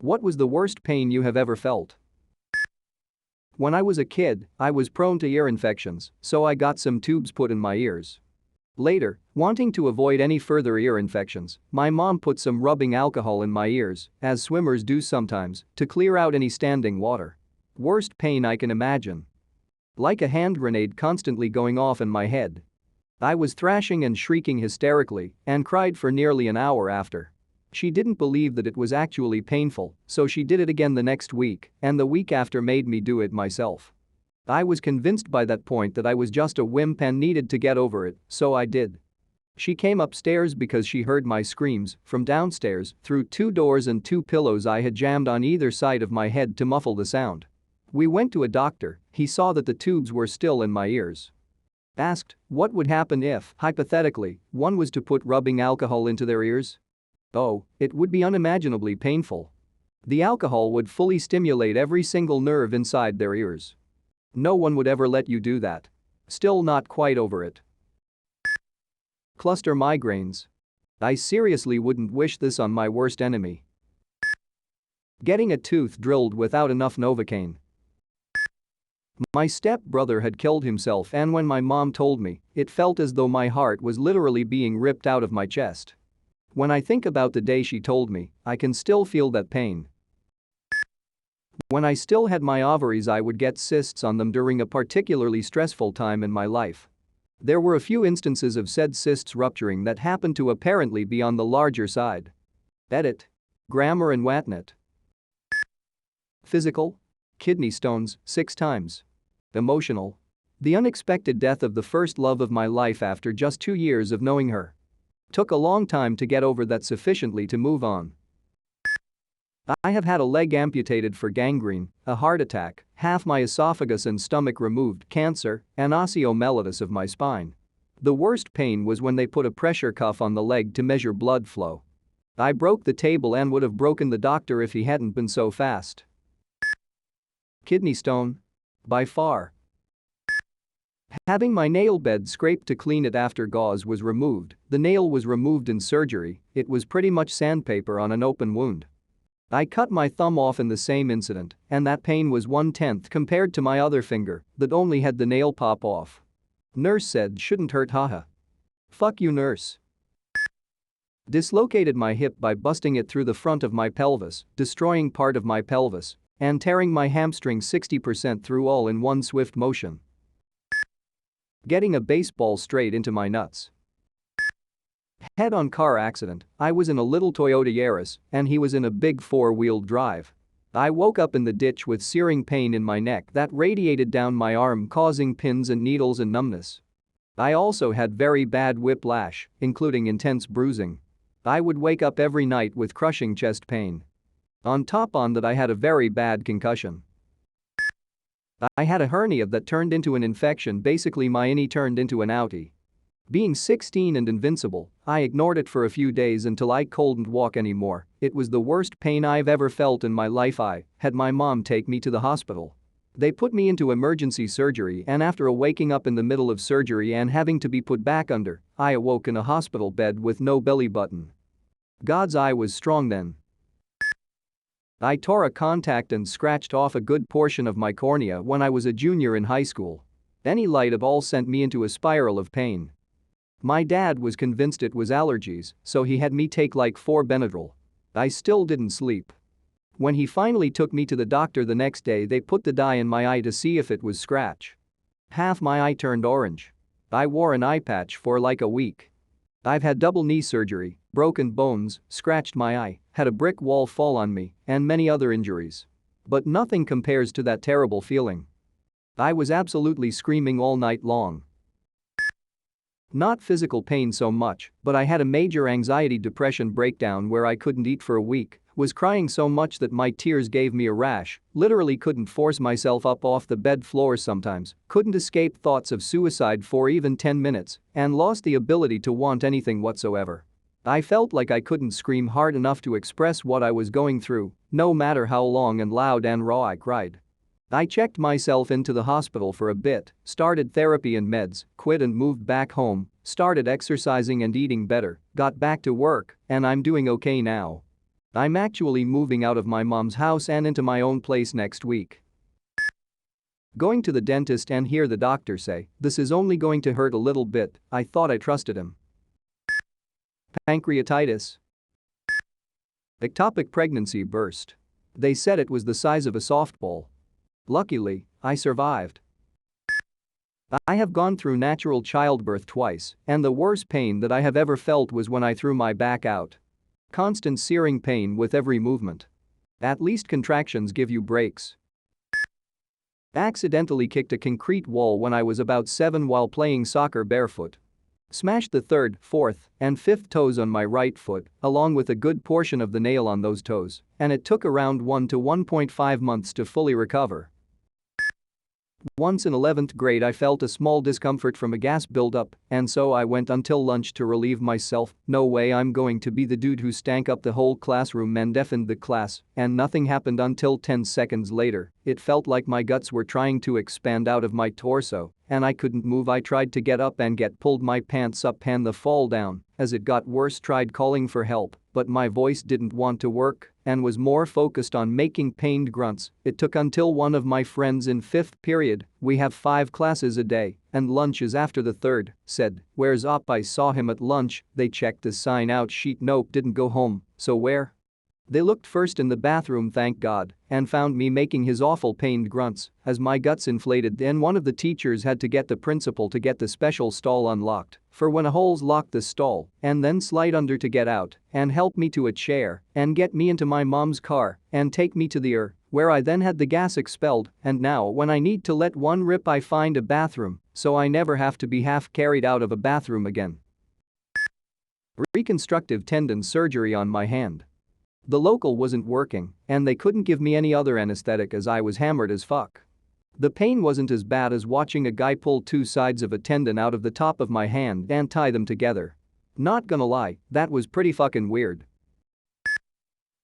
What was the worst pain you have ever felt? When I was a kid, I was prone to ear infections, so I got some tubes put in my ears. Later, wanting to avoid any further ear infections, my mom put some rubbing alcohol in my ears, as swimmers do sometimes, to clear out any standing water. Worst pain I can imagine. Like a hand grenade constantly going off in my head. I was thrashing and shrieking hysterically and cried for nearly an hour after. She didn't believe that it was actually painful, so she did it again the next week, and the week after made me do it myself. I was convinced by that point that I was just a wimp and needed to get over it, so I did. She came upstairs because she heard my screams from downstairs through 2 doors and 2 pillows I had jammed on either side of my head to muffle the sound. We went to a doctor, he saw that the tubes were still in my ears. Asked what would happen if, hypothetically, one was to put rubbing alcohol into their ears? Oh, it would be unimaginably painful. The alcohol would fully stimulate every single nerve inside their ears. No one would ever let you do that. Still not quite over it. Cluster migraines. I seriously wouldn't wish this on my worst enemy. Getting a tooth drilled without enough Novocaine. My stepbrother had killed himself, and when my mom told me, it felt as though my heart was literally being ripped out of my chest. When I think about the day she told me, I can still feel that pain. When I still had my ovaries, I would get cysts on them during a particularly stressful time in my life. There were a few instances of said cysts rupturing that happened to apparently be on the larger side. Edit. Grammar and Watnet. Physical. Kidney stones, 6 times. Emotional. The unexpected death of the first love of my life after just 2 years of knowing her. Took a long time to get over that sufficiently to move on. I have had a leg amputated for gangrene, a heart attack, half my esophagus and stomach removed, cancer, and osteomyelitis of my spine. The worst pain was when they put a pressure cuff on the leg to measure blood flow. I broke the table and would have broken the doctor if he hadn't been so fast. Kidney stone? By far. Having my nail bed scraped to clean it after gauze was removed, the nail was removed in surgery, it was pretty much sandpaper on an open wound. I cut my thumb off in the same incident, and that pain was 1/10 compared to my other finger that only had the nail pop off. Nurse said shouldn't hurt, haha. Fuck you, nurse. Dislocated my hip by busting it through the front of my pelvis, destroying part of my pelvis, and tearing my hamstring 60% through all in one swift motion. Getting a baseball straight into my nuts. Head-on car accident, I was in a little Toyota Yaris and he was in a big 4-wheel drive. I woke up in the ditch with searing pain in my neck that radiated down my arm, causing pins and needles and numbness. I also had very bad whiplash, including intense bruising. I would wake up every night with crushing chest pain. On top of that, I had a very bad concussion. I had a hernia that turned into an infection, basically my innie turned into an outie. Being 16 and invincible, I ignored it for a few days until I couldn't walk anymore. It was the worst pain I've ever felt in my life. I had my mom take me to the hospital. They put me into emergency surgery, and after waking up in the middle of surgery and having to be put back under, I awoke in a hospital bed with no belly button. God's eye was strong then. I tore a contact and scratched off a good portion of my cornea when I was a junior in high school. Any light at all sent me into a spiral of pain. My dad was convinced it was allergies, so he had me take like 4 Benadryl. I still didn't sleep. When he finally took me to the doctor the next day, they put the dye in my eye to see if it was scratch. Half my eye turned orange. I wore an eye patch for like a week. I've had double knee surgery, broken bones, scratched my eye, had a brick wall fall on me, and many other injuries. But nothing compares to that terrible feeling. I was absolutely screaming all night long. Not physical pain so much, but I had a major anxiety-depression breakdown where I couldn't eat for a week, was crying so much that my tears gave me a rash, literally couldn't force myself up off the bed floor sometimes, couldn't escape thoughts of suicide for even 10 minutes, and lost the ability to want anything whatsoever. I felt like I couldn't scream hard enough to express what I was going through, no matter how long and loud and raw I cried. I checked myself into the hospital for a bit, started therapy and meds, quit and moved back home, started exercising and eating better, got back to work, and I'm doing okay now. I'm actually moving out of my mom's house and into my own place next week. Going to the dentist and hear the doctor say, "This is only going to hurt a little bit." I thought I trusted him. Pancreatitis. Ectopic pregnancy burst. They said it was the size of a softball. Luckily, I survived. I have gone through natural childbirth twice, and the worst pain that I have ever felt was when I threw my back out. Constant searing pain with every movement. At least contractions give you breaks. Accidentally kicked a concrete wall when I was about 7 while playing soccer barefoot. Smashed the 3rd, 4th, and 5th toes on my right foot, along with a good portion of the nail on those toes, and it took around 1 to 1.5 months to fully recover. Once in 11th grade I felt a small discomfort from a gas buildup, and so I went until lunch to relieve myself. No way I'm going to be the dude who stank up the whole classroom and deafened the class, and nothing happened until 10 seconds later. It felt like my guts were trying to expand out of my torso, and I couldn't move. I tried to get up and get pulled my pants up and the fall down. As it got worse, tried calling for help, but my voice didn't want to work and was more focused on making pained grunts. It took until one of my friends in 5th period, we have 5 classes a day and lunch is after the 3rd, said, "Where's up?" I saw him at lunch. They checked the sign out sheet. Nope, didn't go home. So where? They looked first in the bathroom, thank God, and found me making his awful pained grunts as my guts inflated. Then one of the teachers had to get the principal to get the special stall unlocked for when a holes lock the stall and then slide under to get out and help me to a chair and get me into my mom's car and take me to the where I then had the gas expelled, and now when I need to let one rip I find a bathroom so I never have to be half carried out of a bathroom again. Reconstructive tendon surgery on my hand. The local wasn't working, and they couldn't give me any other anesthetic as I was hammered as fuck. The pain wasn't as bad as watching a guy pull 2 sides of a tendon out of the top of my hand and tie them together. Not gonna lie, that was pretty fucking weird.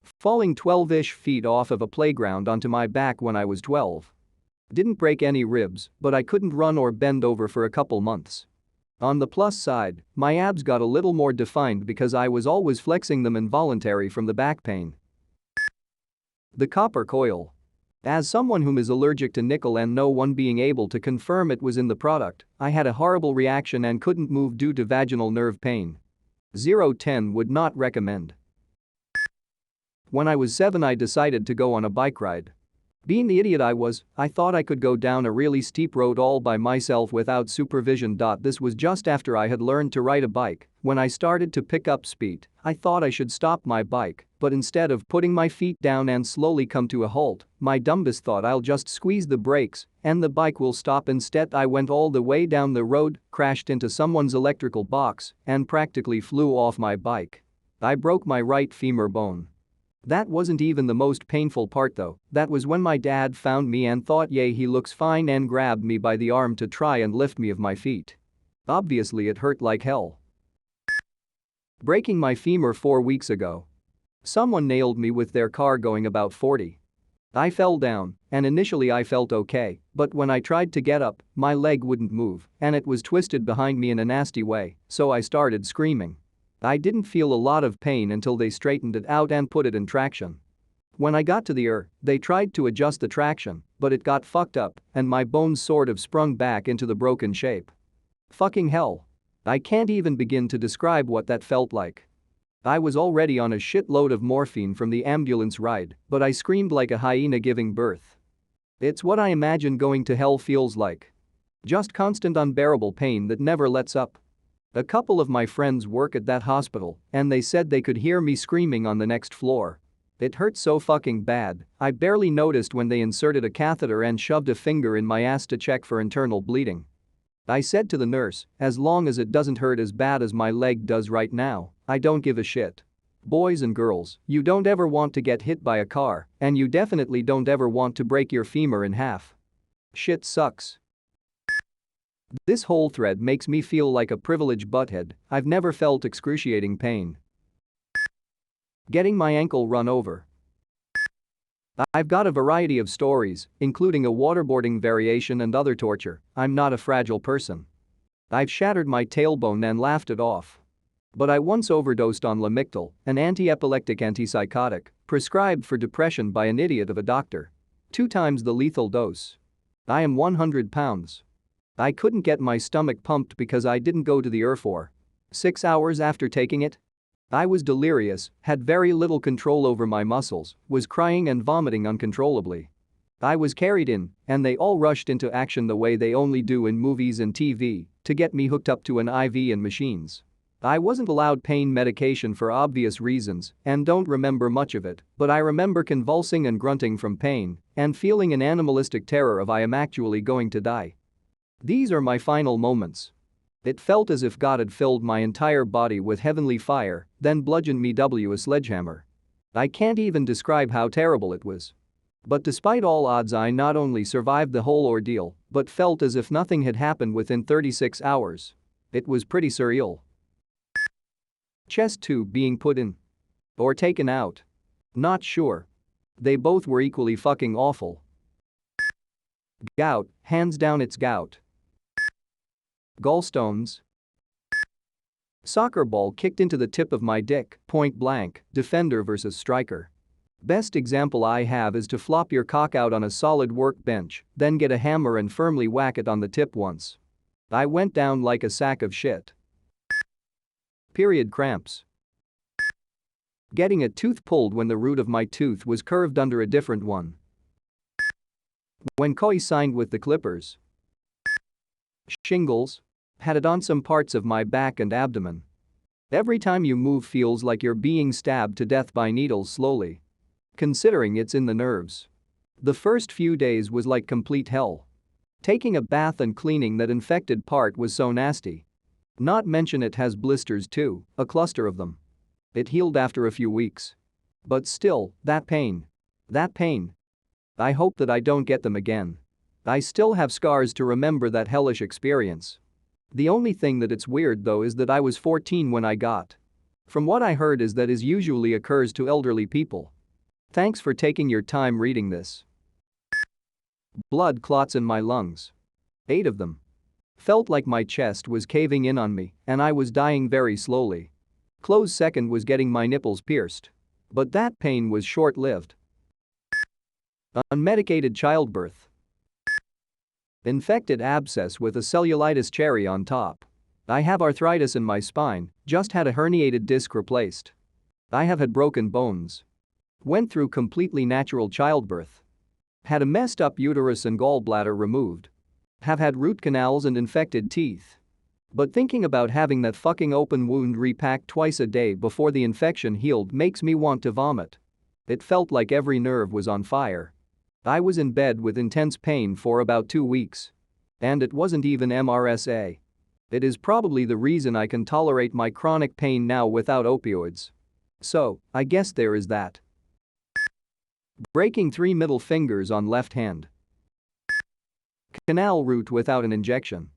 Falling 12-ish feet off of a playground onto my back when I was 12. Didn't break any ribs, but I couldn't run or bend over for a couple months. On the plus side, my abs got a little more defined because I was always flexing them involuntary from the back pain. The copper coil. As someone whom is allergic to nickel and no one being able to confirm it was in the product, I had a horrible reaction and couldn't move due to vaginal nerve pain. 0-10 would not recommend. When I was 7 I decided to go on a bike ride. Being the idiot I was, I thought I could go down a really steep road all by myself without supervision. This was just after I had learned to ride a bike. When I started to pick up speed, I thought I should stop my bike, but instead of putting my feet down and slowly come to a halt, my dumbest thought I'll just squeeze the brakes and the bike will stop. Instead I went all the way down the road, crashed into someone's electrical box, and practically flew off my bike. I broke my right femur bone. That wasn't even the most painful part though. That was when my dad found me and thought, "Yay, he looks fine," and grabbed me by the arm to try and lift me off my feet. Obviously it hurt like hell. Breaking my femur 4 weeks ago. Someone nailed me with their car going about 40. I fell down, and initially I felt okay, but when I tried to get up, my leg wouldn't move and it was twisted behind me in a nasty way, so I started screaming. I didn't feel a lot of pain until they straightened it out and put it in traction. When I got to the they tried to adjust the traction, but it got fucked up and my bones sort of sprung back into the broken shape. Fucking hell. I can't even begin to describe what that felt like. I was already on a shitload of morphine from the ambulance ride, but I screamed like a hyena giving birth. It's what I imagine going to hell feels like. Just constant unbearable pain that never lets up. A couple of my friends work at that hospital, and they said they could hear me screaming on the next floor. It hurt so fucking bad, I barely noticed when they inserted a catheter and shoved a finger in my ass to check for internal bleeding. I said to the nurse, "As long as it doesn't hurt as bad as my leg does right now, I don't give a shit." Boys and girls, you don't ever want to get hit by a car, and you definitely don't ever want to break your femur in half. Shit sucks. This whole thread makes me feel like a privileged butthead. I've never felt excruciating pain. Getting my ankle run over. I've got a variety of stories, including a waterboarding variation and other torture. I'm not a fragile person. I've shattered my tailbone and laughed it off. But I once overdosed on Lamictal, an anti-epileptic antipsychotic, prescribed for depression by an idiot of a doctor. 2 times the lethal dose. I am 100 pounds. I couldn't get my stomach pumped because I didn't go to the ER for 6 hours after taking it. I was delirious, had very little control over my muscles, was crying and vomiting uncontrollably. I was carried in, and they all rushed into action the way they only do in movies and TV, to get me hooked up to an IV and machines. I wasn't allowed pain medication for obvious reasons and don't remember much of it, but I remember convulsing and grunting from pain and feeling an animalistic terror of I am actually going to die. These are my final moments. It felt as if God had filled my entire body with heavenly fire, then bludgeoned me with a sledgehammer. I can't even describe how terrible it was. But despite all odds, I not only survived the whole ordeal, but felt as if nothing had happened within 36 hours. It was pretty surreal. Chest tube being put in. Or taken out. Not sure. They both were equally fucking awful. Gout, hands down it's gout. Gallstones. Soccer ball kicked into the tip of my dick, point blank, defender versus striker. Best example I have is to flop your cock out on a solid workbench, then get a hammer and firmly whack it on the tip once. I went down like a sack of shit. Period cramps. Getting a tooth pulled when the root of my tooth was curved under a different one. When Koi signed with the Clippers. Shingles. Had it on some parts of my back and abdomen. Every time you move feels like you're being stabbed to death by needles slowly. Considering it's in the nerves. The first few days was like complete hell. Taking a bath and cleaning that infected part was so nasty. Not mention it has blisters too, a cluster of them. It healed after a few weeks. But still, that pain. That pain. I hope that I don't get them again. I still have scars to remember that hellish experience. The only thing that it's weird though is that I was 14 when I got. From what I heard is that it usually occurs to elderly people. Thanks for taking your time reading this. Blood clots in my lungs. 8 of them. Felt like my chest was caving in on me and I was dying very slowly. Close second was getting my nipples pierced. But that pain was short-lived. Unmedicated childbirth. Infected abscess with a cellulitis cherry on top. I have arthritis in my spine, just had a herniated disc replaced. I have had broken bones. Went through completely natural childbirth. Had a messed up uterus and gallbladder removed. Have had root canals and infected teeth. But thinking about having that fucking open wound repacked twice a day before the infection healed makes me want to vomit. It felt like every nerve was on fire. I was in bed with intense pain for about 2 weeks. And it wasn't even MRSA. It is probably the reason I can tolerate my chronic pain now without opioids. So, I guess there is that. Breaking 3 middle fingers on left hand. Canal route without an injection.